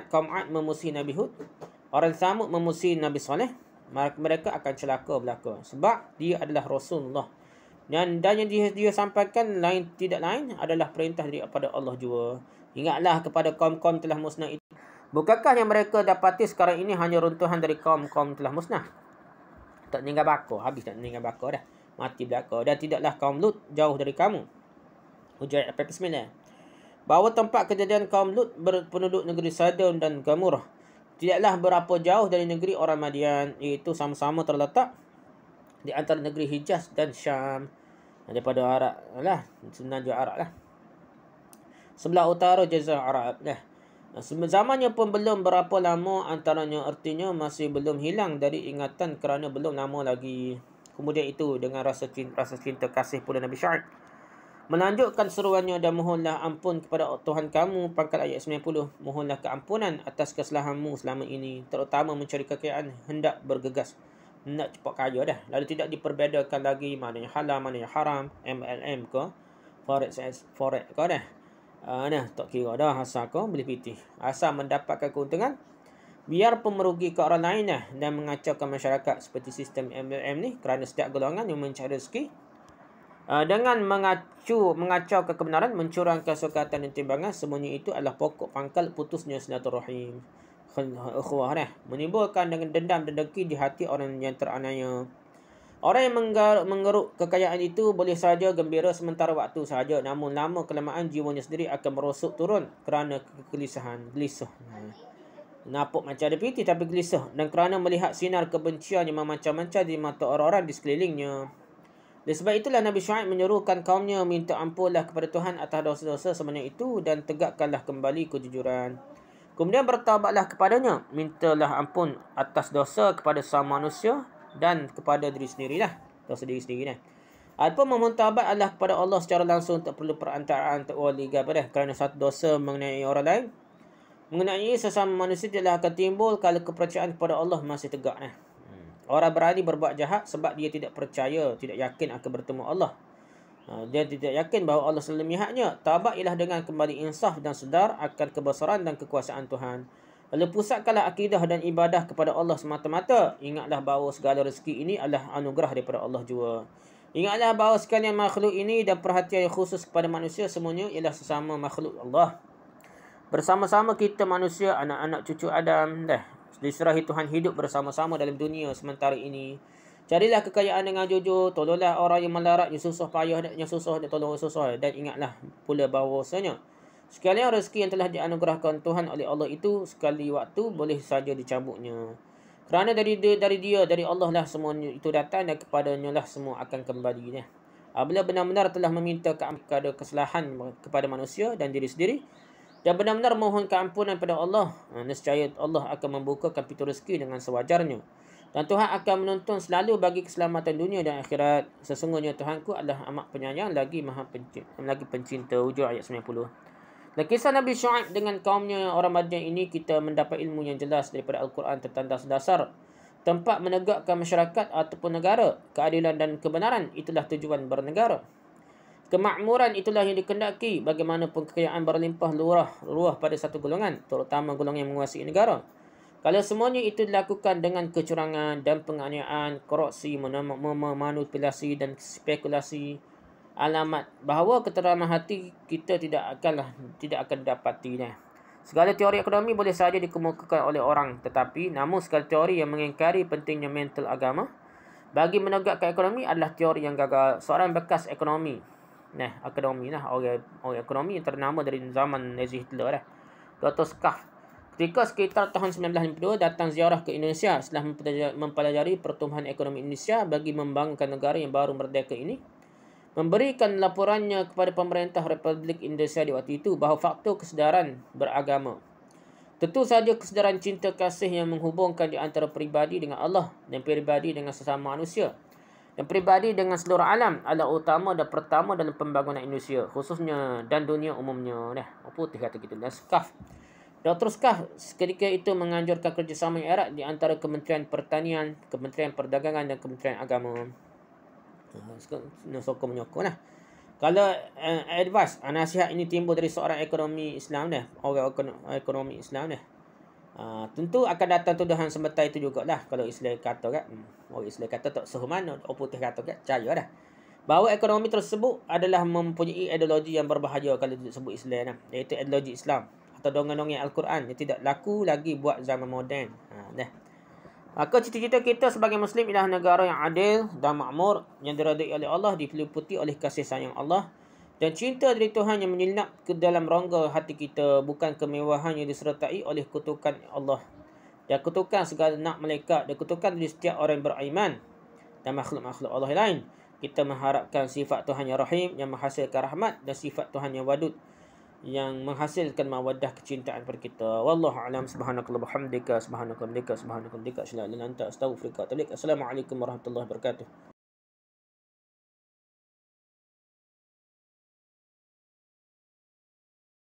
kaum Ad memusuhi Nabi Hud, orang Samud memusuhi Nabi Saleh, mereka akan celaka belaka. Sebab dia adalah Rasulullah. Dan yang dia sampaikan tidak lain adalah perintah daripada Allah jua. Ingatlah kepada kaum-kaum telah musnah itu. Bukankah yang mereka dapati sekarang ini hanya runtuhan dari kaum-kaum telah musnah? Tak meninggal bakar. Habis tak meninggal bakar dah. Mati belaka. Dan tidaklah kaum Lut jauh dari kamu. Ujar ayat 89. Bahawa tempat kejadian kaum Lut berpenduduk negeri Sodom dan Gomorrah tidaklah berapa jauh dari negeri orang Madian, iaitu sama-sama terletak di antara negeri Hijaz dan Syam, daripada Arab lah, semenanjung Arab lah, sebelah utara Jazirah Arab lah. Zamannya pun belum berapa lama antaranya, artinya masih belum hilang dari ingatan kerana belum lama lagi. Kemudian itu dengan rasa cinta kasih pula Nabi Syuaib melanjutkan seruannya, dan mohonlah ampun kepada Tuhan kamu. Pangkat ayat 90. Mohonlah keampunan atas kesalahanmu selama ini, terutama mencari kekayaan, hendak bergegas, hendak cepat kaya dah. Lalu tidak diperbedakan lagi mana yang halal, mana yang haram, MLM ke, forex ke dah. Tak kira dah asal kau boleh pitih. Asal mendapatkan keuntungan, biarpun merugi ke orang lain dan mengacaukan masyarakat seperti sistem MLM ni, kerana setiap golongan yang mencari rezeki dengan mengacaukan kebenaran, mencurangkan sukatan dan timbangan, semuanya itu adalah pokok pangkal putusnya silaturahim. Ukhuwah menimbulkan dengan dendam dan dengki di hati orang yang teraniaya. Orang yang menggeruk kekayaan itu boleh saja gembira sementara waktu sahaja, namun lama kelamaan jiwanya sendiri akan merosot turun kerana kegelisahan, gelisah. Nampak macam ada piti tapi gelisah, dan kerana melihat sinar kebencian yang memancar-mancar di mata orang-orang di sekelilingnya. Oleh sebab itulah Nabi Syuaib menyerukan kaumnya minta ampunlah kepada Tuhan atas dosa-dosa sebanyak itu dan tegakkanlah kembali kejujuran. Kemudian bertaubatlah kepadanya, mintalah ampun atas dosa kepada sama manusia dan kepada diri sendirilah, dosa diri sendiri. Adapun memohon taubat adalah kepada Allah secara langsung, tak perlu perantaraan wali gaib kerana satu dosa mengenai orang lain, mengenai sesama manusia tidaklah akan timbul kalau kepercayaan kepada Allah masih tegak. Orang berani berbuat jahat sebab dia tidak percaya, tidak yakin akan bertemu Allah. Dia tidak yakin bahawa Allah selalu melihatnya. Taubat ialah dengan kembali insaf dan sedar akan kebesaran dan kekuasaan Tuhan. Lalu pusatkanlah akidah dan ibadah kepada Allah semata-mata. Ingatlah bahawa segala rezeki ini adalah anugerah daripada Allah jua. Ingatlah bahawa sekalian makhluk ini dan perhatian yang khusus kepada manusia semuanya ialah sesama makhluk Allah. Bersama-sama kita manusia, anak-anak cucu Adam, diserahi Tuhan hidup bersama-sama dalam dunia sementara ini. Carilah kekayaan dengan jujur, tolonglah orang yang melarat, yang susah payah, yang susah dan tolong susah. Dan ingatlah pula bahawasanya sekalian rezeki yang telah dianugerahkan Tuhan oleh Allah itu sekali waktu boleh saja dicabutnya. Kerana dari Allah lah semuanya itu datang dan kepadanya lah semua akan kembali. Apabila benar-benar telah meminta kepada kesalahan kepada manusia dan diri sendiri, dan benar-benar mohon keampunan pada Allah, nescaya Allah akan membukakan pintu rezeki dengan sewajarnya. Dan Tuhan akan menuntun selalu bagi keselamatan dunia dan akhirat. Sesungguhnya Tuhanku adalah amat penyayang lagi pencinta. Hujur ayat 90. Dan kisah Nabi Syuaib dengan kaumnya orang Madian ini, kita mendapat ilmu yang jelas daripada Al-Quran tentang dasar tempat menegakkan masyarakat ataupun negara. Keadilan dan kebenaran itulah tujuan bernegara. Kemakmuran itulah yang dikendaki, bagaimanapun kekayaan berlimpah luah pada satu golongan, terutama golongan yang menguasai negara. Kalau semuanya itu dilakukan dengan kecurangan dan penganiayaan, korupsi, memanipulasi dan spekulasi, alamat bahawa keteraman hati kita tidak akan didapati. Segala teori ekonomi boleh saja dikemukakan oleh orang, tetapi namun segala teori yang mengingkari pentingnya mental agama bagi menegakkan ekonomi adalah teori yang gagal. Seorang bekas ekonomi, orang ekonomi yang ternama dari zaman Nazi Hitler, Dr. Skaff, ketika sekitar tahun 1952 datang ziarah ke Indonesia setelah mempelajari pertumbuhan ekonomi Indonesia bagi membangunkan negara yang baru merdeka ini, memberikan laporannya kepada pemerintah Republik Indonesia di waktu itu bahawa faktor kesedaran beragama, tentu saja kesedaran cinta kasih yang menghubungkan di antara peribadi dengan Allah dan peribadi dengan sesama manusia dan peribadi dengan seluruh alam adalah utama dan pertama dalam pembangunan Indonesia khususnya dan dunia umumnya. Putih kata gitu. Dan Skaff, Dr. Skaff ketika itu menganjurkan kerjasama yang erat di antara Kementerian Pertanian, Kementerian Perdagangan dan Kementerian Agama. Sokong-menyokong. Kalau advice, nasihat ini timbul dari seorang ekonomi Islam orang ekonomi Islam tentu akan datang tuduhan sebentar itu jugalah. Kalau Islam kata orang Islam kata tak sehumana, orang putih kata percaya bahawa ekonomi tersebut adalah mempunyai ideologi yang berbahaya kalau disebut Islam, iaitu ideologi Islam atau dongeng-dongeng Al-Quran yang tidak laku lagi buat zaman moden. Maka cita-cita kita sebagai Muslim ialah negara yang adil dan makmur, yang diridai oleh Allah, diliputi oleh kasih sayang Allah dan cinta dari Tuhan yang menyelinap ke dalam rongga hati kita, bukan kemewahan yang disertai oleh kutukan Allah dan kutukan segala nak malaikat dan kutukan dari setiap orang yang beriman dan makhluk-makhluk Allah yang lain. Kita mengharapkan sifat Tuhan yang Rahim yang menghasilkan rahmat dan sifat Tuhan yang Wadud yang menghasilkan mawaddah kecintaan pada kita. Wallahu a'lam. Subhanakallah bihamdika, subhanakallah bihamdika, subhanakallah bihamdika, asyhadu an la ilaha illa anta, astaghfiruka wa atubu ilaik. Assalamualaikum warahmatullahi wabarakatuh.